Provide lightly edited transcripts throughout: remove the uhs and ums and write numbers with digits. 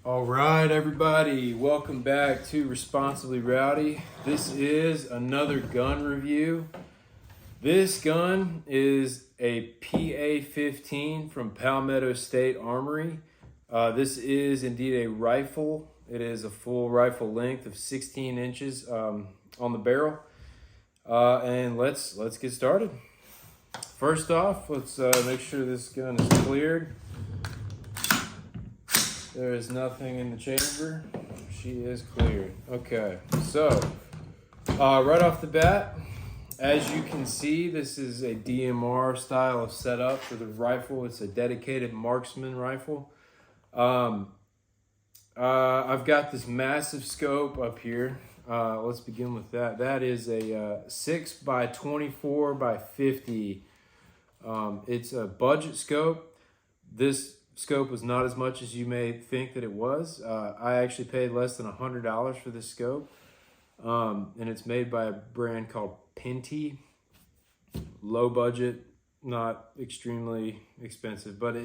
All right, everybody, welcome back to Responsibly Rowdy. This is another gun review. This gun is a PA-15 from Palmetto State Armory. This is indeed a rifle. It is a full rifle length of 16 inches on the barrel. And let's get started. First off, let's make sure this gun is cleared. There is nothing in the chamber. She is cleared. Okay, so right off the bat, as you can see, this is a DMR style of setup for the rifle. It's a dedicated marksman rifle. I've got this massive scope up here. Let's begin with that. That is a 6 by 24 by 50. It's a budget scope. This scope was not as much as you may think that it was. I actually paid less than $100 for this scope. And it's made by a brand called Pinty. Low budget, not extremely expensive, but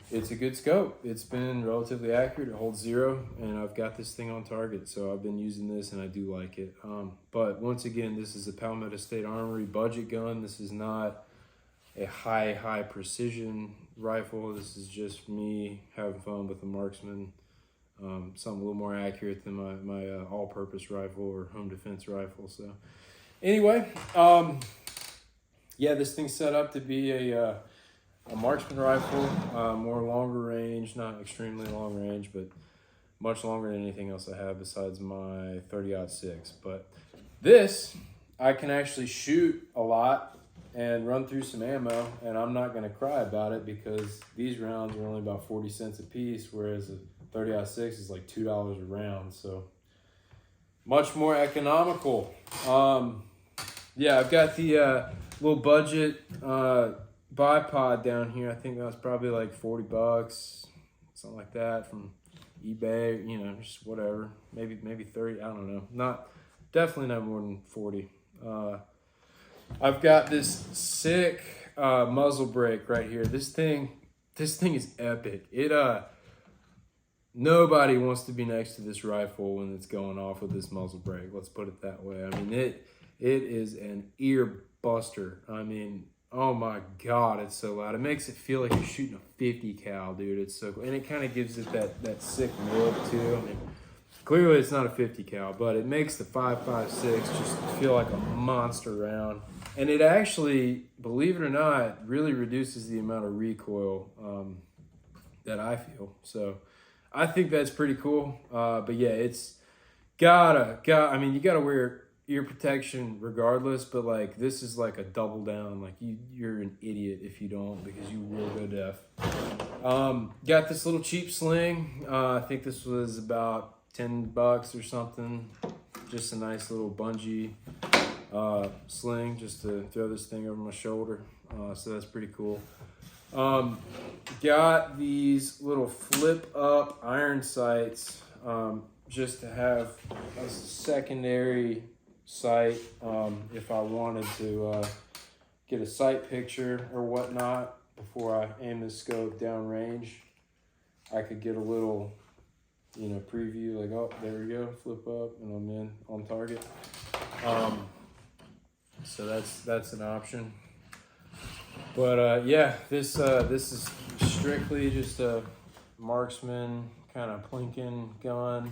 it's a good scope. It's been relatively accurate. It holds 0, and I've got this thing on target, so I've been using this and I do like it. But once again, this is a Palmetto State Armory budget gun. This is not a high precision rifle. This is just me having fun with a marksman. Something a little more accurate than my all-purpose rifle or home defense rifle. So anyway, yeah, this thing's set up to be a marksman rifle, more longer range, not extremely long range, but much longer than anything else I have besides my 30-06. But this, I can actually shoot a lot and run through some ammo, and I'm not going to cry about it because these rounds are only about 40 cents a piece, whereas a 30-06 is like $2 a round, so much more economical. Yeah, I've got the little budget bipod down here. I think that was probably like $40, something like that, from eBay, you know, just whatever, maybe 30, I don't know, definitely not more than 40. I've got this sick muzzle brake right here. This thing is epic. Nobody wants to be next to this rifle when it's going off with this muzzle brake. Let's put it that way. I mean, it is an ear buster. I mean, oh my God, it's so loud. It makes it feel like you're shooting a 50 cal, dude. It's so cool. And it kind of gives it that sick look too. I mean, clearly it's not a 50 cal, but it makes the 5.56 just feel like a monster round. And it actually, believe it or not, really reduces the amount of recoil that I feel. So I think that's pretty cool. But yeah, it's I mean, you gotta wear ear protection regardless, but like this is like a double down. Like you're an idiot if you don't, because you will go deaf. Got this little cheap sling. I think this was about $10 or something. Just a nice little bungee sling just to throw this thing over my shoulder. So that's pretty cool. Got these little flip up iron sights just to have a secondary sight if I wanted to get a sight picture or whatnot before I aim the scope down range. I could get a little, you know, preview, like, oh, there we go, flip up, and I'm in on target. So that's an option. But yeah, this is strictly just a marksman kind of plinking gun.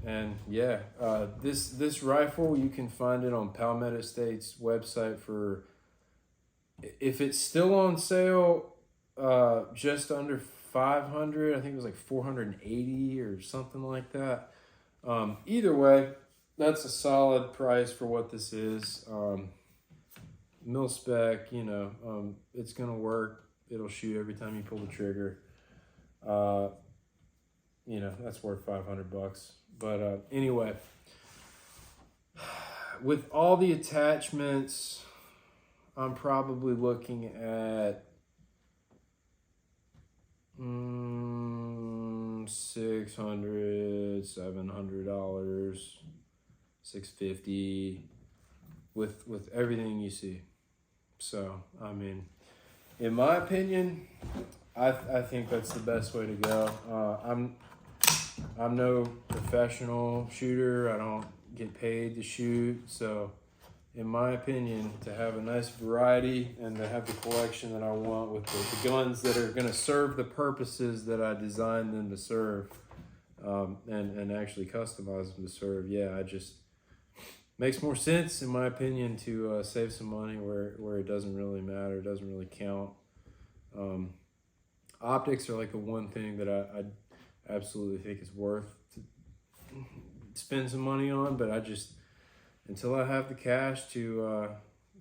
And yeah, this rifle, you can find it on Palmetto State's website for, if it's still on sale, just under 500. I think it was like 480 or something like that. Either way, that's a solid price for what this is. Mil spec, you know, it's gonna work. It'll shoot every time you pull the trigger. You know, that's worth $500. But anyway, with all the attachments, I'm probably looking at $600, $700, $650 with everything you see. So I mean, in my opinion, I think that's the best way to go. I'm no professional shooter. I don't get paid to shoot. So in my opinion, to have a nice variety and to have the collection that I want with the guns that are going to serve the purposes that I designed them to serve, and actually customize them to serve, yeah, makes more sense in my opinion to save some money where it doesn't really matter, it doesn't really count. Optics are like the one thing that I absolutely think is worth to spend some money on, but until I have the cash to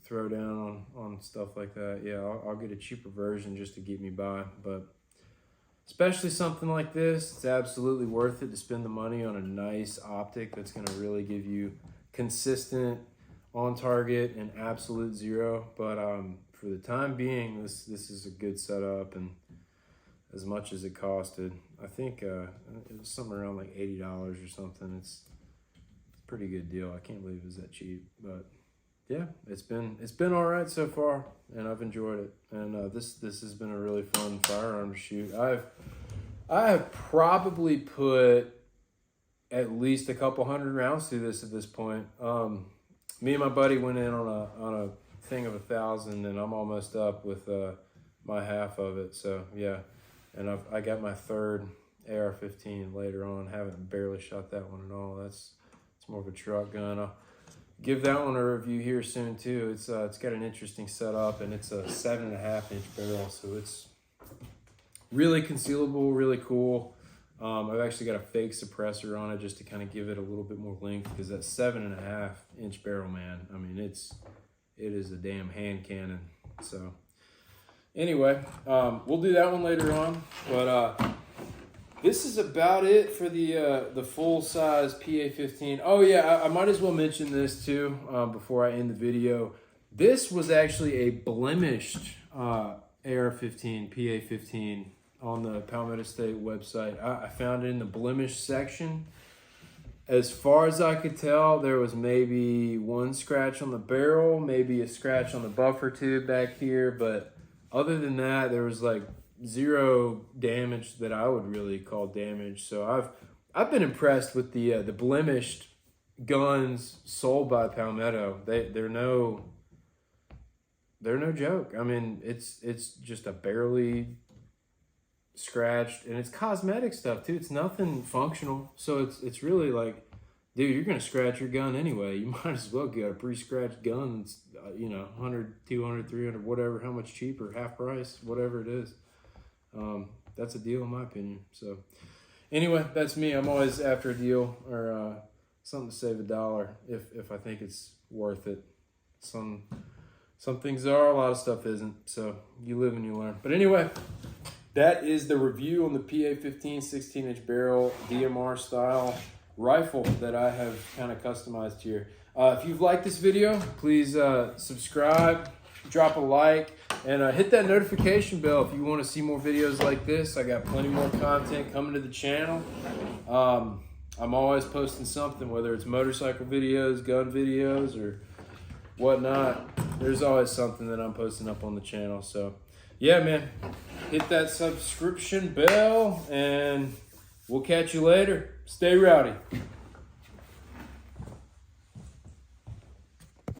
throw down on stuff like that, yeah, I'll get a cheaper version just to get me by. But especially something like this, it's absolutely worth it to spend the money on a nice optic that's going to really give you consistent on target and absolute zero. But for the time being, this is a good setup, and as much as it costed, I think it was somewhere around like $80 or something. It's a pretty good deal. I can't believe it was that cheap, but yeah, it's been all right so far, and I've enjoyed it. And this has been a really fun firearm to shoot. I have probably put at least a couple hundred rounds through this at this point. Me and my buddy went in on a thing of 1,000, and I'm almost up with my half of it. So yeah, and I got my third AR-15 later on. Haven't barely shot that one at all. It's more of a truck gun. I'll give that one a review here soon too. It's got an interesting setup, and it's a 7.5 inch barrel, so it's really concealable, really cool. I've actually got a fake suppressor on it just to kind of give it a little bit more length, because that 7.5 inch barrel, man, I mean, it is a damn hand cannon. So anyway, we'll do that one later on, but this is about it for the full-size PA-15. Oh yeah, I might as well mention this too before I end the video. This was actually a blemished AR-15, PA-15 on the Palmetto State website. I found it in the blemish section. As far as I could tell, there was maybe one scratch on the barrel, maybe a scratch on the buffer tube back here, but other than that, there was like zero damage that I would really call damage. So I've been impressed with the blemished guns sold by Palmetto. They're no joke. I mean, it's just a barely scratched, and it's cosmetic stuff too. It's nothing functional. So it's really like, dude, you're gonna scratch your gun anyway. You might as well get a pre-scratched gun. It's 100, 200, 300, whatever, how much cheaper, half price, whatever it is. That's a deal in my opinion. So anyway, that's me. I'm always after a deal or something to save $1 if I think it's worth it. Some things are, a lot of stuff isn't. So you live and you learn. But anyway, that is the review on the PA-15 16-inch barrel DMR style rifle that I have kind of customized here. If you've liked this video, please subscribe, drop a like, and hit that notification bell if you want to see more videos like this. I got plenty more content coming to the channel. I'm always posting something, whether it's motorcycle videos, gun videos, or whatnot. There's always something that I'm posting up on the channel. So yeah, man, hit that subscription bell, and we'll catch you later. Stay rowdy.